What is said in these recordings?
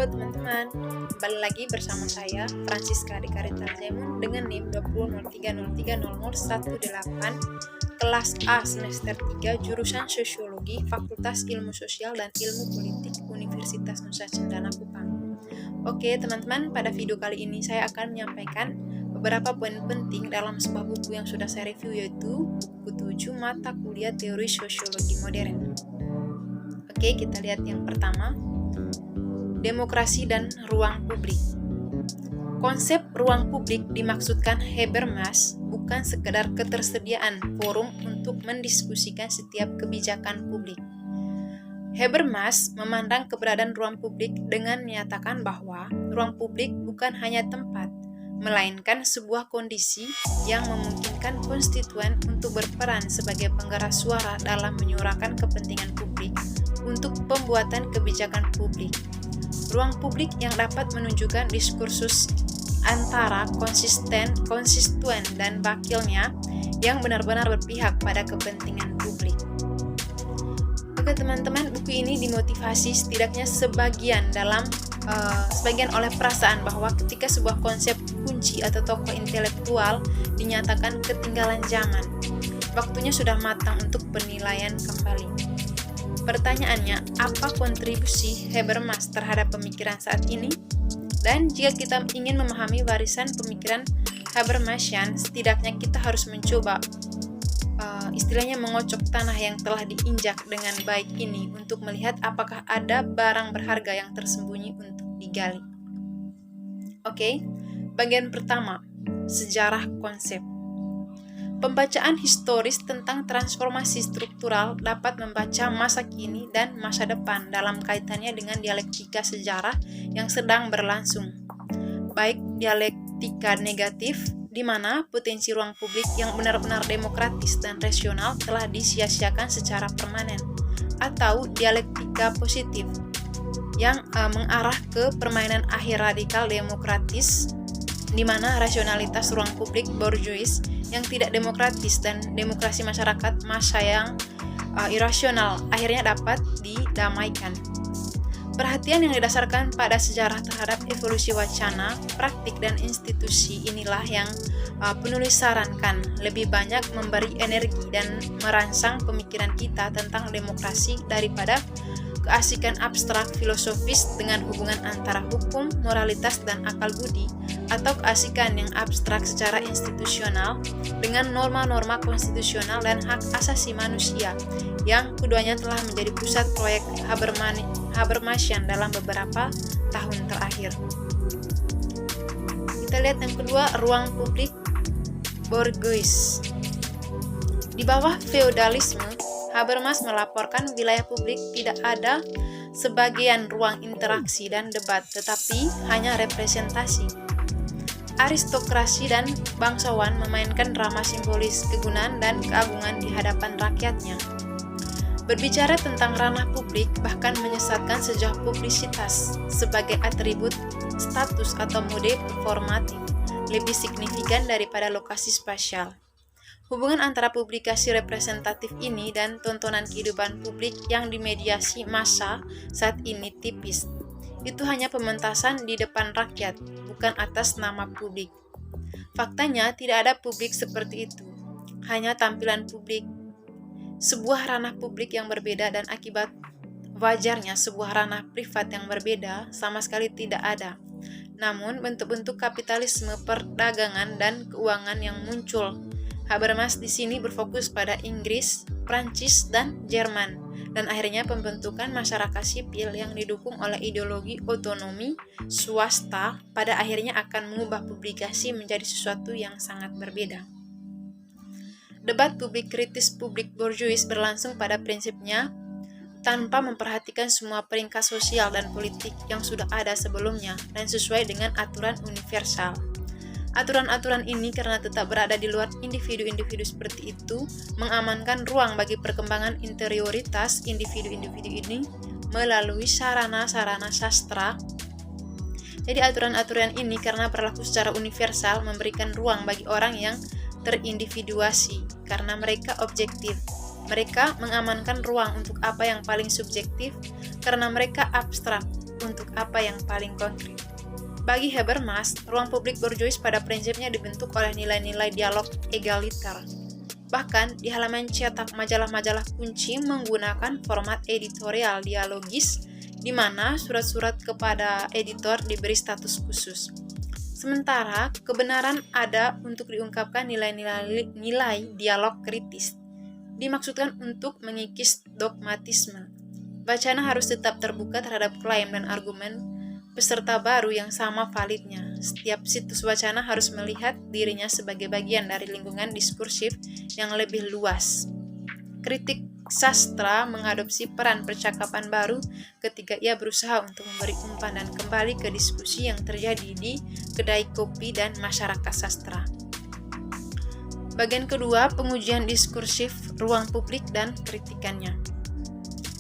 Halo teman-teman, kembali lagi bersama saya Francisca di Karita Zemun dengan NIM 2003030018 kelas A semester 3 jurusan Sosiologi Fakultas Ilmu Sosial dan Ilmu Politik Universitas Nusa Cendana Kupang. Oke teman-teman, pada video kali ini saya akan menyampaikan beberapa poin penting dalam sebuah buku yang sudah saya review, yaitu buku 7 mata kuliah teori sosiologi modern. Oke, kita lihat yang pertama. Demokrasi dan ruang publik. Konsep ruang publik dimaksudkan Habermas bukan sekedar ketersediaan forum untuk mendiskusikan setiap kebijakan publik. Habermas memandang keberadaan ruang publik dengan menyatakan bahwa ruang publik bukan hanya tempat, melainkan sebuah kondisi yang memungkinkan konstituen untuk berperan sebagai penggerak suara dalam menyuarakan kepentingan publik untuk pembuatan kebijakan publik. Ruang publik yang dapat menunjukkan diskursus antara konstituen dan wakilnya yang benar-benar berpihak pada kepentingan publik. Oke teman-teman, buku ini dimotivasi setidaknya sebagian oleh perasaan bahwa ketika sebuah konsep kunci atau tokoh intelektual dinyatakan ketinggalan zaman, waktunya sudah matang untuk penilaian kembali. Pertanyaannya, apa kontribusi Habermas terhadap pemikiran saat ini? Dan jika kita ingin memahami warisan pemikiran Habermasian, setidaknya kita harus mencoba istilahnya mengocok tanah yang telah diinjak dengan baik ini untuk melihat apakah ada barang berharga yang tersembunyi untuk digali. Oke, bagian pertama, sejarah konsep. Pembacaan historis tentang transformasi struktural dapat membaca masa kini dan masa depan dalam kaitannya dengan dialektika sejarah yang sedang berlangsung. Baik dialektika negatif, di mana potensi ruang publik yang benar-benar demokratis dan rasional telah disia-siakan secara permanen, atau dialektika positif, yang mengarah ke permainan akhir radikal demokratis, di mana rasionalitas ruang publik bourgeois yang tidak demokratis dan demokrasi masyarakat massa yang irasional akhirnya dapat didamaikan. Perhatian yang didasarkan pada sejarah terhadap evolusi wacana, praktik, dan institusi inilah yang penulis sarankan lebih banyak memberi energi dan merangsang pemikiran kita tentang demokrasi daripada keasikan abstrak filosofis dengan hubungan antara hukum, moralitas, dan akal budi, atau keasikan yang abstrak secara institusional dengan norma-norma konstitusional dan hak asasi manusia, yang keduanya telah menjadi pusat proyek Habermasian dalam beberapa tahun terakhir. Kita lihat yang kedua, ruang publik bourgeois. Di bawah feodalisme, Habermas melaporkan wilayah publik tidak ada sebagian ruang interaksi dan debat, tetapi hanya representasi. Aristokrasi dan bangsawan memainkan drama simbolis kegunaan dan keagungan di hadapan rakyatnya. Berbicara tentang ranah publik bahkan menyesatkan sejauh publisitas sebagai atribut status atau mode performatif lebih signifikan daripada lokasi spasial. Hubungan antara publikasi representatif ini dan tontonan kehidupan publik yang dimediasi massa saat ini tipis. Itu hanya pementasan di depan rakyat, bukan atas nama publik. Faktanya tidak ada publik seperti itu, hanya tampilan publik. Sebuah ranah publik yang berbeda dan akibat wajarnya sebuah ranah privat yang berbeda sama sekali tidak ada. Namun bentuk-bentuk kapitalisme, perdagangan, dan keuangan yang muncul. Habermas di sini berfokus pada Inggris, Prancis, dan Jerman, dan akhirnya pembentukan masyarakat sipil yang didukung oleh ideologi otonomi swasta pada akhirnya akan mengubah publikasi menjadi sesuatu yang sangat berbeda. Debat publik kritis publik bourgeois berlangsung pada prinsipnya tanpa memperhatikan semua peringkat sosial dan politik yang sudah ada sebelumnya dan sesuai dengan aturan universal. Aturan-aturan ini karena tetap berada di luar individu-individu seperti itu, mengamankan ruang bagi perkembangan interioritas individu-individu ini melalui sarana-sarana sastra. Jadi aturan-aturan ini karena berlaku secara universal memberikan ruang bagi orang yang terindividuasi karena mereka objektif. Mereka mengamankan ruang untuk apa yang paling subjektif karena mereka abstrak, untuk apa yang paling konkret. Bagi Habermas, ruang publik borjuis pada prinsipnya dibentuk oleh nilai-nilai dialog egaliter. Bahkan, di halaman cetak majalah-majalah kunci menggunakan format editorial dialogis, di mana surat-surat kepada editor diberi status khusus. Sementara, kebenaran ada untuk diungkapkan nilai dialog kritis, dimaksudkan untuk mengikis dogmatisme. Bacaan harus tetap terbuka terhadap klaim dan argumen peserta baru yang sama validnya. Setiap situs wacana harus melihat dirinya sebagai bagian dari lingkungan diskursif yang lebih luas. Kritik sastra mengadopsi peran percakapan baru ketika ia berusaha untuk memberi umpan dan kembali ke diskusi yang terjadi di kedai kopi dan masyarakat sastra. Bagian kedua, pengujian diskursif ruang publik dan kritikannya.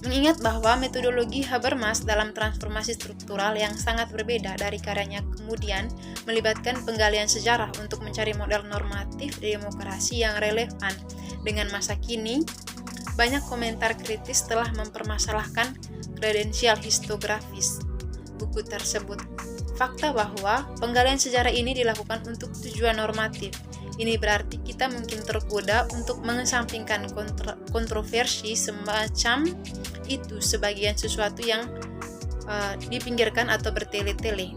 Mengingat bahwa metodologi Habermas dalam transformasi struktural yang sangat berbeda dari karyanya kemudian melibatkan penggalian sejarah untuk mencari model normatif demokrasi yang relevan dengan masa kini, banyak komentar kritis telah mempermasalahkan kredensial histografis buku tersebut. Fakta bahwa penggalian sejarah ini dilakukan untuk tujuan normatif. Ini berarti kita mungkin tergoda untuk mengesampingkan kontroversi semacam itu sebagian sesuatu yang dipinggirkan atau bertele-tele.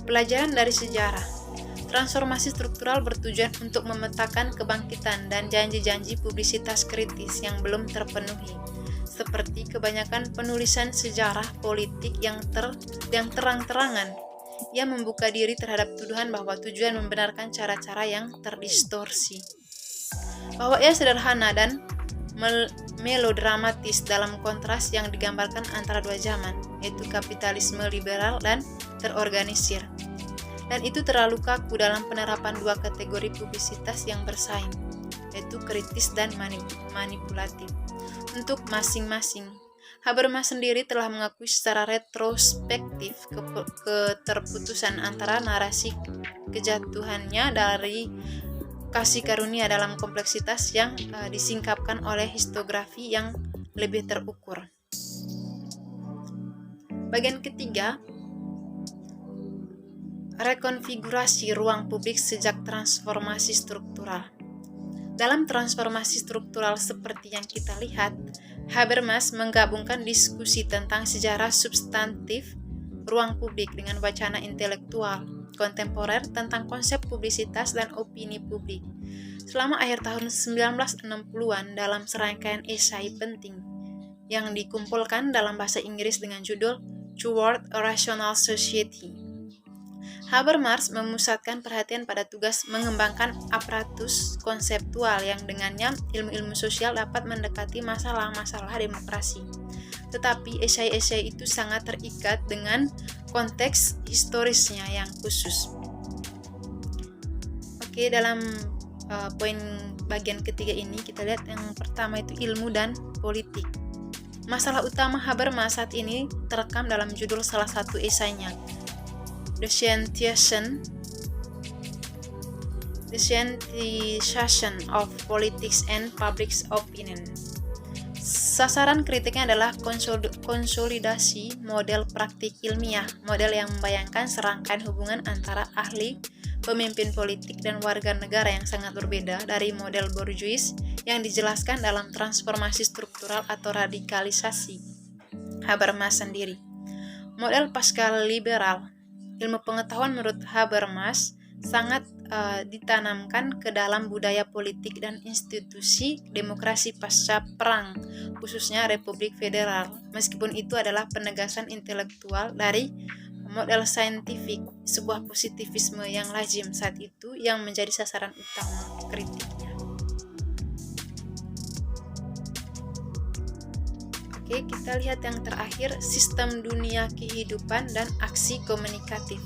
Pelajaran dari sejarah. Transformasi struktural bertujuan untuk memetakan kebangkitan dan janji-janji publisitas kritis yang belum terpenuhi, seperti kebanyakan penulisan sejarah politik yang terang-terangan. Ia membuka diri terhadap tuduhan bahwa tujuan membenarkan cara-cara yang terdistorsi. Bahwa ia sederhana dan melodramatis dalam kontras yang digambarkan antara dua zaman, yaitu kapitalisme liberal dan terorganisir. Dan itu terlalu kaku dalam penerapan dua kategori publisitas yang bersaing, yaitu kritis dan manipulatif. Untuk masing-masing, Habermas sendiri telah mengakui secara retrospektif keterputusan antara narasi kejatuhannya dari kasih karunia dalam kompleksitas yang disingkapkan oleh histografi yang lebih terukur. Bagian ketiga, rekonfigurasi ruang publik sejak transformasi struktural. Dalam transformasi struktural seperti yang kita lihat, Habermas menggabungkan diskusi tentang sejarah substantif ruang publik dengan wacana intelektual kontemporer tentang konsep publisitas dan opini publik. Selama akhir tahun 1960-an dalam serangkaian esai penting yang dikumpulkan dalam bahasa Inggris dengan judul Toward a Rational Society, Habermas memusatkan perhatian pada tugas mengembangkan aparatus konseptual yang dengannya ilmu-ilmu sosial dapat mendekati masalah-masalah demokrasi. Tetapi esai-esai itu sangat terikat dengan konteks historisnya yang khusus. Oke, dalam poin bagian ketiga ini kita lihat yang pertama itu ilmu dan politik. Masalah utama Habermas saat ini terekam dalam judul salah satu esainya, The Scientization of Politics and Public Opinion. Sasaran kritiknya adalah konsolidasi model praktik ilmiah, model yang membayangkan serangkaian hubungan antara ahli, pemimpin politik, dan warga negara yang sangat berbeda dari model borjuis yang dijelaskan dalam transformasi struktural atau radikalisasi Habermas sendiri. Model pasca liberal ilmu pengetahuan menurut Habermas sangat ditanamkan ke dalam budaya politik dan institusi demokrasi pasca perang, khususnya Republik Federal, meskipun itu adalah penegasan intelektual dari model saintifik, sebuah positivisme yang lazim saat itu yang menjadi sasaran utama kritiknya. Oke, kita lihat yang terakhir, sistem dunia kehidupan dan aksi komunikatif.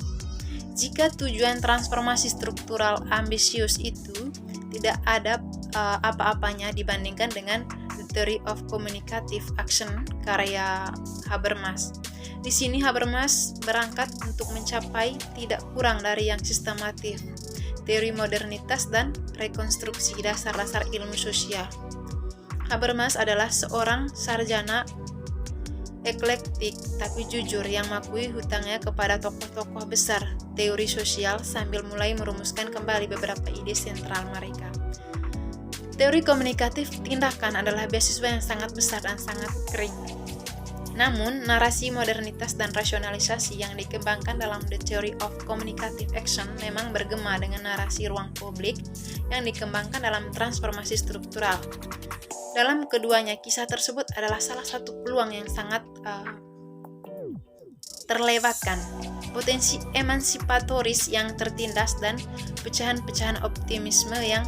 Jika tujuan transformasi struktural ambisius itu tidak ada apa-apanya dibandingkan dengan The Theory of Communicative Action karya Habermas. Di sini Habermas berangkat untuk mencapai tidak kurang dari yang sistematif, teori modernitas dan rekonstruksi dasar-dasar ilmu sosial. Habermas adalah seorang sarjana eklektik tapi jujur yang mengakui hutangnya kepada tokoh-tokoh besar teori sosial sambil mulai merumuskan kembali beberapa ide sentral mereka. Teori komunikatif tindakan adalah beasiswa yang sangat besar dan sangat kering. Namun, narasi modernitas dan rasionalisasi yang dikembangkan dalam The Theory of Communicative Action memang bergema dengan narasi ruang publik yang dikembangkan dalam transformasi struktural. Dalam keduanya, kisah tersebut adalah salah satu peluang yang sangat terlewatkan. Potensi emansipatoris yang tertindas dan pecahan-pecahan optimisme yang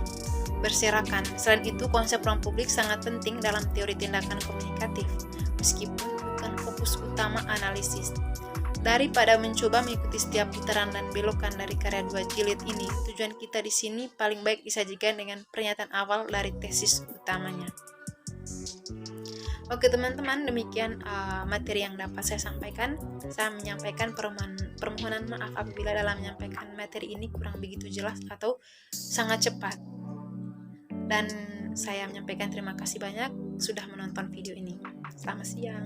berserakan. Selain itu, konsep ruang publik sangat penting dalam teori tindakan komunikatif, meskipun bukan fokus utama analisis. Daripada mencoba mengikuti setiap putaran dan belokan dari karya 2 jilid ini, tujuan kita di sini paling baik disajikan dengan pernyataan awal dari tesis utamanya. Oke teman-teman, demikian materi yang dapat saya sampaikan. Saya menyampaikan permohonan maaf apabila dalam menyampaikan materi ini kurang begitu jelas atau sangat cepat. Dan saya menyampaikan terima kasih banyak sudah menonton video ini. Selamat siang.